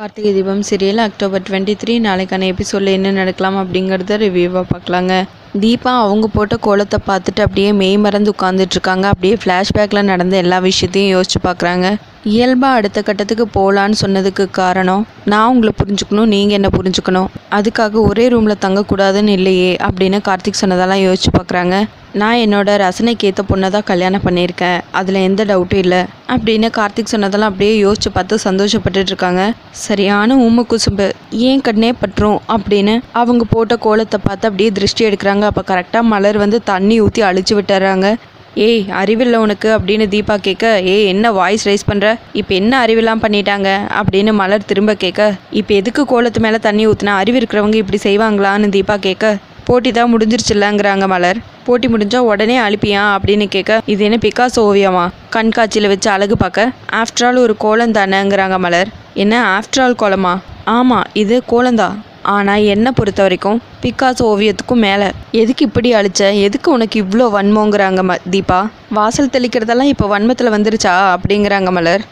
Karthigai Deepam serial October 23 நாளைக்கான எபிசோடில் என்ன நடக்கலாம் அப்படிங்கிறத ரிவ்யூவாக பார்க்கலாங்க. தீபா அவங்க போட்ட கோலத்தை பார்த்துட்டு அப்படியே மெய் மறந்து உட்காந்துட்ருக்காங்க. அப்படியே ஃப்ளாஷ்பேக்கில் நடந்த எல்லா விஷயத்தையும் யோசிச்சு பார்க்குறாங்க. இயல்பாக அடுத்த கட்டத்துக்கு போகலான்னு சொன்னதுக்கு காரணம் நான் உங்களை புரிஞ்சுக்கணும், நீங்கள் என்ன புரிஞ்சுக்கணும், அதுக்காக ஒரே ரூமில் தங்கக்கூடாதுன்னு இல்லையே அப்படின்னு கார்த்திக் சொன்னதெல்லாம் யோசிச்சு பார்க்குறாங்க. நான் என்னோட ரசனைக்கு ஏற்ற பொண்ணை தான் கல்யாணம் பண்ணியிருக்கேன், அதில் எந்த டவுட்டும் இல்லை அப்படின்னு கார்த்திக் சொன்னதெல்லாம் அப்படியே யோசிச்சு பார்த்து சந்தோஷப்பட்டுட்டு இருக்காங்க. சரியான ஊமை குசும்பு ஏன் கண்ணே பற்றும் அப்படின்னு அவங்க போட்ட கோலத்தை பார்த்து அப்படியே திருஷ்டி எடுக்கிறாங்க. அப்போ கரெக்டாக மலர் வந்து தண்ணி ஊற்றி அழிச்சு விட்டுறாங்க. ஏய் அறிவில்லை உனக்கு அப்படின்னு தீபா கேட்க, ஏய் என்ன வாய்ஸ் ரைஸ் பண்ணுற, இப்போ என்ன அறிவில்லாம் பண்ணிட்டாங்க அப்படின்னு மலர் திரும்ப கேட்க, இப்போ எதுக்கு கோலத்து மேலே தண்ணி ஊற்றினா, அறிவு இருக்கிறவங்க இப்படி செய்வாங்களான்னு தீபா கேட்க, போட்டி தான் முடிஞ்சிருச்சுல்லங்கிறாங்க மலர். போட்டி முடிஞ்சா உடனே அனுப்பியா அப்படின்னு கேட்க, இது என்ன பிகாசோ ஓவியமா கண்காட்சியில் வச்சு அழகு பார்க்க, ஆஃப்டர் ஆல் ஒரு கோலம் தானேங்கிறாங்க மலர். என்ன ஆஃப்டர் ஆல் கோலமா? ஆமாம் இது கோலம்தான், ஆனால் என்னை பொறுத்த வரைக்கும் பிகாசோ ஓவியத்துக்கும் மேலே. எதுக்கு இப்படி அழிச்ச, எதுக்கு உனக்கு இவ்வளோ வன்மோங்கிறாங்க தீபா. வாசல் தெளிக்கிறதெல்லாம் இப்போ வன்மத்தில் வந்துருச்சா அப்படிங்கிறாங்க மலர்.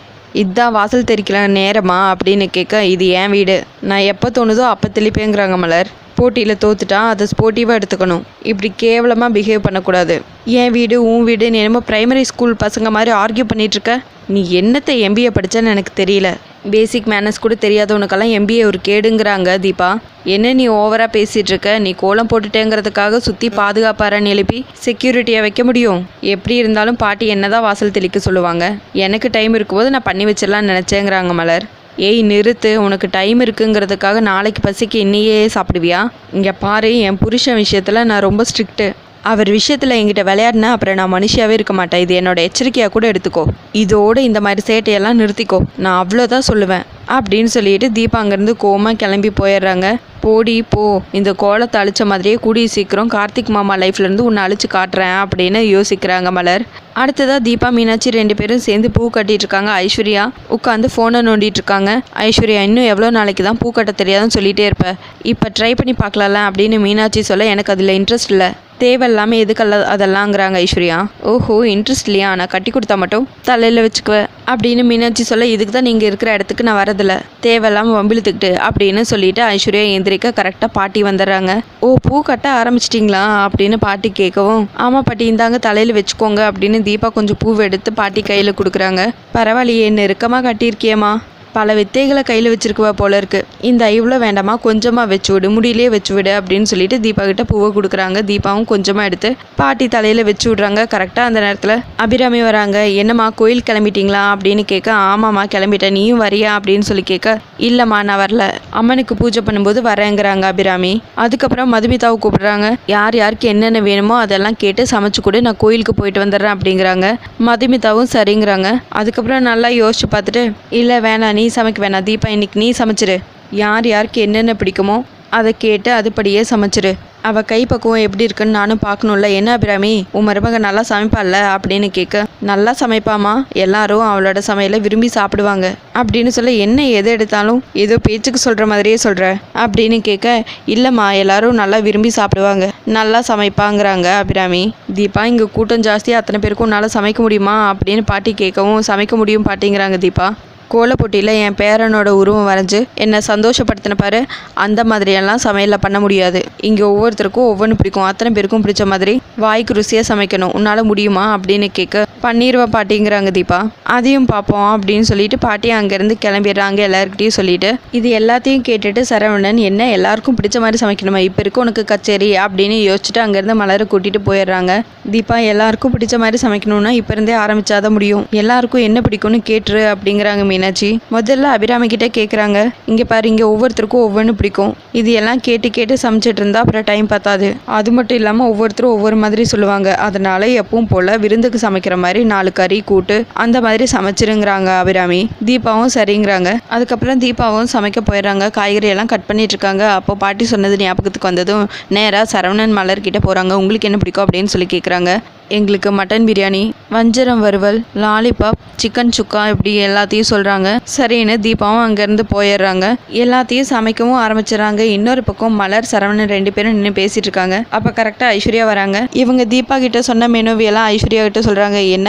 இதுதான் வாசல் தெளிக்கிற நேரமா அப்படின்னு கேட்க, இது என் வீடு, நான் எப்போ தோணுதோ அப்போ தெளிப்பேங்கிறாங்க மலர். போட்டியில் தோத்துட்டா அதை ஸ்போர்ட்டிவாக எடுத்துக்கணும், இப்படி கேவலமாக பிஹேவ் பண்ணக்கூடாது. என் வீடு உன் வீடு நீ என்னமோ ப்ரைமரி ஸ்கூல் பசங்க மாதிரி ஆர்கியூ பண்ணிகிட்ருக்க. நீ என்னத்தை எம்பிஏ படித்தேன்னு எனக்கு தெரியல, பேசிக் மேனர்ஸ் கூட தெரியாதவனுக்கெல்லாம் எம்பிஏ ஒரு கேடுங்கிறாங்க தீபா. என்ன நீ ஓவராக பேசிகிட்டு இருக்க, நீ கோலம் போட்டுட்டேங்கிறதுக்காக சுற்றி பாதுகாப்பாரன்னு எழுப்பி செக்யூரிட்டியாக வைக்க முடியும்? எப்படி இருந்தாலும் பாட்டி என்னதான் வாசல் தெளிக்க சொல்லுவாங்க, எனக்கு டைம் இருக்கும்போது நான் பண்ணி வச்சிடலான்னு நினச்சேங்கிறாங்க மலர். ஏய் நிறுத்து, உனக்கு டைம் இருக்குங்கிறதுக்காக நாளைக்கு பசிக்கு இன்னையே சாப்பிடுவியா? இங்கே பாரு, என் புருஷன் விஷயத்தில் நான் ரொம்ப ஸ்ட்ரிக்ட்டு, அவர் விஷயத்தில் என்கிட்ட விளையாடினா அப்புறம் நான் மனுஷியாகவே இருக்க மாட்டேன், இது என்னோட எச்சரிக்கையாக கூட எடுத்துக்கோ, இதோடு இந்த மாதிரி சேட்டையெல்லாம் நிறுத்திக்கோ, நான் அவ்வளோதான் சொல்லுவேன் அப்படின்னு சொல்லிட்டு தீபா அங்கேருந்து கோமா கிளம்பி போயிடுறாங்க. போடி போ, இந்த கோலத்தை அழிச்ச மாதிரியே கூடிய சீக்கிரம் கார்த்திக் மாமா லைஃப்லேருந்து உன்னை அழிச்சு காட்டுறேன் அப்படின்னு யோசிக்கிறாங்க மலர். அடுத்ததாக தீபா மீனாட்சி ரெண்டு பேரும் சேர்ந்து பூ கட்டிட்டு இருக்காங்க. ஐஸ்வர்யா உட்காந்து ஃபோனை நோண்டிட்டு இருக்காங்க. ஐஸ்வர்யா இன்னும் எவ்வளோ நாளைக்கு தான் பூ கட்ட தெரியாதுன்னு சொல்லிகிட்டே இருப்பேன், இப்போ ட்ரை பண்ணி பார்க்கலாம்ல அப்படின்னு மீனாட்சி சொல்ல, எனக்கு அதில் இன்ட்ரெஸ்ட் இல்லை, தேவையில்லாமல் எதுக்கல்ல அதெல்லாங்கிறாங்க ஐஸ்வர்யா. ஓஹோ இன்ட்ரெஸ்ட் இல்லையா, நான் கட்டி கொடுத்தா மட்டும் தலையில் வச்சுக்குவேன் அப்படின்னு மீனாட்சி சொல்ல, இதுக்கு தான் நீங்கள் இருக்கிற இடத்துக்கு நான் வரதில்லை, தேவையில்லாமல் வம்பிழுத்துக்கிட்டு அப்படின்னு சொல்லிட்டு ஐஸ்வர்யா எந்திரிக்க கரெக்டாக பாட்டி வந்துடுறாங்க. ஓ பூ கட்ட ஆரம்பிச்சிட்டிங்களா அப்படின்னு பாட்டி கேட்கவும், ஆமாம் பாட்டி இந்தாங்க தலையில் வச்சுக்கோங்க அப்படின்னு தீபா கொஞ்சம் பூவை எடுத்து பாட்டி கையில் கொடுக்குறாங்க. பரவாயில்லையே நெருக்கமாக கட்டியிருக்கியம்மா, பல வித்தைகளை கையில் வச்சிருக்குவா போல இருக்கு, இந்த இவ்வளோ வேண்டாமா கொஞ்சமாக வச்சு விடு, முடியிலே வச்சு விடு அப்படின்னு சொல்லிட்டு தீபா கிட்ட பூவை கொடுக்குறாங்க. தீபாவும் கொஞ்சமாக எடுத்து பாட்டி தலையில் வச்சு விட்றாங்க. கரெக்டாக அந்த நேரத்தில் அபிராமி வராங்க. என்னம்மா கோயில் கிளம்பிட்டீங்களா அப்படின்னு கேட்க, ஆமாம்மா கிளம்பிட்டேன், நீயும் வரியா அப்படின்னு சொல்லி கேட்க, இல்லைம்மா நான் வரல, அம்மனுக்கு பூஜை பண்ணும்போது வரேங்கிறாங்க அபிராமி. அதுக்கப்புறம் மதுமிதாவை கூப்பிடுறாங்க. யார் யாருக்கு என்னென்ன வேணுமோ அதெல்லாம் கேட்டு சமைச்சு கொடு, நான் கோயிலுக்கு போயிட்டு வந்துடுறேன் அப்படிங்கிறாங்க. மதுமிதாவும் சரிங்கிறாங்க. அதுக்கப்புறம் நல்லா யோசிச்சு பார்த்துட்டு, இல்லை வேணாம் நீ சமைக்க வேணாம் தீபா, இன்னைக்கு நீ சமைச்சிரு, யார் யாருக்கு என்னென்ன பிடிக்குமோ அதை கேட்டு அதுபடியே சமைச்சிரு, அவள் கைப்பக்குவம் எப்படி இருக்குன்னு நானும் பார்க்கணும்ல, என்ன அபிராமி உன் மருமக நல்லா சமைப்பாள்ல அப்படின்னு கேட்க, நல்லா சமைப்பாமா, எல்லாரும் அவளோட சமையலை விரும்பி சாப்பிடுவாங்க அப்படின்னு சொல்ல, என்ன எதை எடுத்தாலும் ஏதோ பேச்சுக்கு சொல்கிற மாதிரியே சொல்கிற அப்படின்னு கேட்க, இல்லைம்மா எல்லாரும் நல்லா விரும்பி சாப்பிடுவாங்க, நல்லா சமைப்பாங்கிறாங்க அபிராமி. தீபா இங்கே கூட்டம் ஜாஸ்தியாக அத்தனை பேருக்கும் உன்னால் சமைக்க முடியுமா அப்படின்னு பாட்டி கேட்கவும், சமைக்க முடியும் பாட்டிங்கிறாங்க தீபா. கோலப்போட்டியில் என் பேரனோட உருவம் வரைஞ்சி என்னை சந்தோஷப்படுத்தின பாரு, அந்த மாதிரியெல்லாம் சமையலில் பண்ண முடியாது, இங்கே ஒவ்வொருத்தருக்கும் ஒவ்வொன்று பிடிக்கும், அத்தனை பேருக்கும் பிடிச்ச மாதிரி வாய்க்கு ருசியாக சமைக்கணும், உன்னால் முடியுமா அப்படின்னு கேட்க, பண்ணிடுவா பாட்டிங்கிறாங்க தீபா. அதையும் பார்ப்போம் அப்படின்னு சொல்லிட்டு பாட்டி அங்கேருந்து கிளம்பிடுறாங்க. எல்லாருக்கிட்டையும் சொல்லிட்டு இது எல்லாத்தையும் கேட்டுட்டு சரவணன், என்ன எல்லாருக்கும் பிடிச்ச மாதிரி சமைக்கணுமா, இப்போ இருக்கு உனக்கு கச்சேரி அப்படின்னு யோசிச்சுட்டு அங்கேருந்து மலரை கூட்டிகிட்டு போயிடுறாங்க. தீபா எல்லாருக்கும் பிடிச்ச மாதிரி சமைக்கணும்னா இப்போ இருந்தே ஆரம்பிச்சாதான் முடியும், எல்லாருக்கும் என்ன பிடிக்கும்னு கேட்டுரு அப்படிங்கிறாங்க மீனாட்சி. முதல்ல அபிராமி கிட்டே கேட்குறாங்க, இங்கே பாரு இங்கே ஒவ்வொருத்தருக்கும் ஒவ்வொன்று பிடிக்கும், இது எல்லாம் கேட்டு கேட்டு சமைச்சிட்டு இருந்தா அப்புறம் டைம் பார்த்தாது, அது மட்டும் இல்லாமல் ஒவ்வொருத்தரும் ஒவ்வொரு மாதிரி சொல்லுவாங்க, அதனால எப்பவும் போல் விருந்துக்கு சமைக்கிற மாதிரி 4 கறி கூட்டு அந்த மாதிரி சமைச்சிருங்கிறாங்க அபிராமி. தீபாவும் சரிங்கிறாங்க. அதுக்கப்புறம் தீபாவும் சமைக்க போயிடுறாங்க. காய்கறி எல்லாம் கட் பண்ணிட்டு இருக்காங்க. அப்போ பாட்டி சொன்னது ஞாபகத்துக்கு வந்ததும் நேராக சரவணன் மலர்கிட்ட போகிறாங்க. உங்களுக்கு என்ன பிடிக்கும் அப்படின்னு சொல்லி கேட்குறாங்க. எங்களுக்கு மட்டன் பிரியாணி, வஞ்சரம் வறுவல், லாலிபாப், சிக்கன் சுக்கா இப்படி எல்லாத்தையும் சொல்கிறாங்க. சரின்னு தீபாவும் அங்கேருந்து போயிடுறாங்க. எல்லாத்தையும் சமைக்கவும் ஆரம்பிச்சிடறாங்க. இன்னொரு பக்கம் மலர் சரவணன் 2 பேரும் நின்று பேசிகிட்டு இருக்காங்க. அப்போ கரெக்டாக ஐஸ்வர்யா வராங்க. இவங்க தீபா கிட்ட சொன்ன மெனுவியெல்லாம் ஐஸ்வர்யா கிட்ட சொல்கிறாங்க. என்ன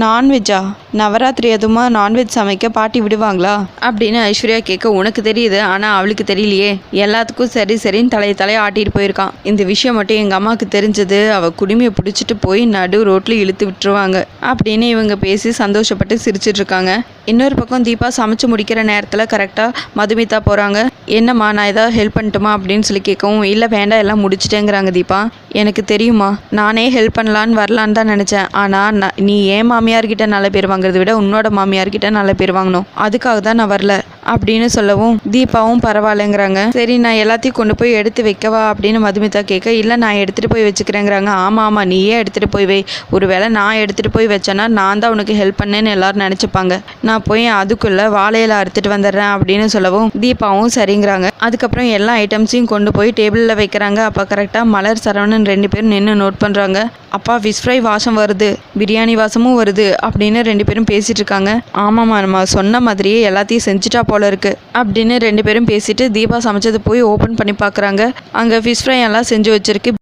நான்வெஜ்ஜா, நவராத்திரி அதுமா நான்வெஜ் சமைக்க பாட்டி விடுவாங்களா அப்படின்னு ஐஸ்வர்யா கேட்க, உனக்கு தெரியுது ஆனால் அவளுக்கு தெரியலையே, எல்லாத்துக்கும் சரி சரின்னு தலையை ஆட்டிட்டு போயிருக்கான். இந்த விஷயம் மட்டும் எங்கள் அம்மாவுக்கு தெரிஞ்சது அவள் குடுமையை பிடிச்சிட்டு போய் நடு ரோட்டில் இழுத்து விட்டுருவாங்க அப்படின்னு இவங்க பேசி சந்தோஷப்பட்டு சிரிச்சிட்டு இருக்காங்க. இன்னொரு பக்கம் தீபா சமைச்சு முடிக்கிற நேரத்தில் கரெக்டாக மதுமிதா போகிறாங்க. என்னம்மா நான் ஏதாவது ஹெல்ப் பண்ணட்டுமா அப்படின்னு சொல்லி கேட்கவும், இல்லை வேண்டாம் எல்லாம் முடிச்சிட்டேங்கிறாங்க தீபா. எனக்கு தெரியுமா, நானே ஹெல்ப் பண்ணலான்னு வரலான்னு தான் நினச்சேன். ஆனால் நீ ஏன் மாமியார்கிட்ட நல்ல பேர் வாங்குறத விட உன்னோட மாமியார்கிட்ட நல்ல பேர் வாங்கணும், அதுக்காக தான் நான் வரல அப்படின்னு சொல்லவும் தீபாவும் பரவாயில்லைங்கிறாங்க. சரி நான் எல்லாத்தையும் கொண்டு போய் எடுத்து வைக்கவா அப்படின்னு மதுமிதா கேட்க, இல்லை நான் எடுத்துகிட்டு போய் வச்சுக்கிறேங்கிறாங்க. ஆமாம் நீயே எடுத்துகிட்டு போய் வை, ஒரு வேளை நான் எடுத்துகிட்டு போய் வச்சேன்னா நான் தான் உனக்கு ஹெல்ப் பண்ணேன்னு எல்லாரும் நினச்சிப்பாங்க, நான் போய் அதுக்குள்ளே வாழையில அறுத்துட்டு வந்துடுறேன் அப்படின்னு சொல்லவும் தீபாவும் சரிங்கிறாங்க. அதுக்கப்புறம் எல்லா ஐட்டம்ஸையும் கொண்டு போய் டேபிளில் வைக்கிறாங்க. அப்போ கரெக்டாக மலர் சரவணன் 2 பேரும் நின்று நோட் பண்ணுறாங்க. அப்பா ஃபிஷ் ஃப்ரை வாசம் வருது, பிரியாணி வாசமும் வருது அப்படின்னு 2 பேரும் பேசிகிட்டு இருக்காங்க. ஆமாம்மா நம்ம சொன்ன மாதிரியே எல்லாத்தையும் செஞ்சுட்டா போல இருக்கு அப்படின்னு 2 பேரும் பேசிட்டு தீபா சமைச்சது போய் ஓப்பன் பண்ணி பார்க்குறாங்க. அங்கே ஃபிஷ் ஃப்ரை எல்லாம் செஞ்சு வச்சிருக்கு.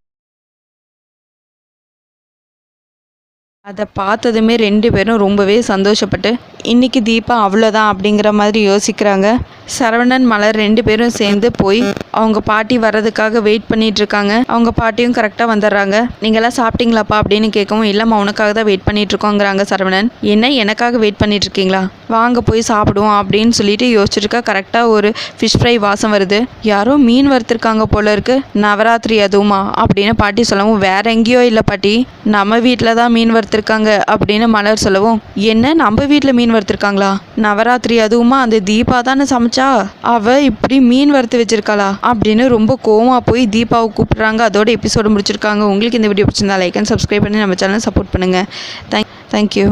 அதை பார்த்ததுமே 2 பேரும் ரொம்பவே சந்தோஷப்பட்டு இன்றைக்கி தீபா அவ்வளோதான் அப்படிங்கிற மாதிரி யோசிக்கிறாங்க. சரவணன் மலர் 2 பேரும் சேர்ந்து போய் அவங்க பாட்டி வர்றதுக்காக வெயிட் பண்ணிட்டு இருக்காங்க. அவங்க பாட்டியும் கரெக்டாக வந்துடுறாங்க. நீங்களாம் சாப்பிட்டீங்களாப்பா அப்படின்னு கேட்கவும், இல்லைம்மா உனக்காக தான் வெயிட் பண்ணிட்டு இருக்கோங்கிறாங்க சரவணன். என்ன எனக்காக வெயிட் பண்ணிட்டு இருக்கீங்களா, வாங்க போய் சாப்பிடுவோம் அப்படின்னு சொல்லிட்டு யோசிச்சுருக்கா. கரெக்டாக ஒரு ஃபிஷ் ஃப்ரை வாசம் வருது. யாரோ மீன் வறுத்துருக்காங்க போல இருக்கு, நவராத்திரி அதுவுமா அப்படின்னு பாட்டி சொல்லவும், வேற எங்கேயோ இல்லை பாட்டி, நம்ம வீட்டில் தான் மீன் வறுத்துருக்காங்க அப்படின்னு மலர் சொல்லவும், என்ன நம்ம வீட்டில் மீன் வறுத்துருக்காங்களா, நவராத்திரி அதுவுமா அந்த தீபா தானே சமைச்சா, அவ இப்படி மீன் வறுத்து வச்சிருக்காளா அப்படின்னு ரொம்ப கோவமா போய் தீபாவை கூப்பிடுறாங்க. அதோட எபிசோடு முடிச்சிருக்காங்க. உங்களுக்கு இந்த வீடியோ பிடிச்சிருந்தா லைக் அண்ட் சப்ஸ்கிரைப் பண்ணி நம்ம சேனலை சப்போர்ட் பண்ணுங்க. தேங்க்யூ.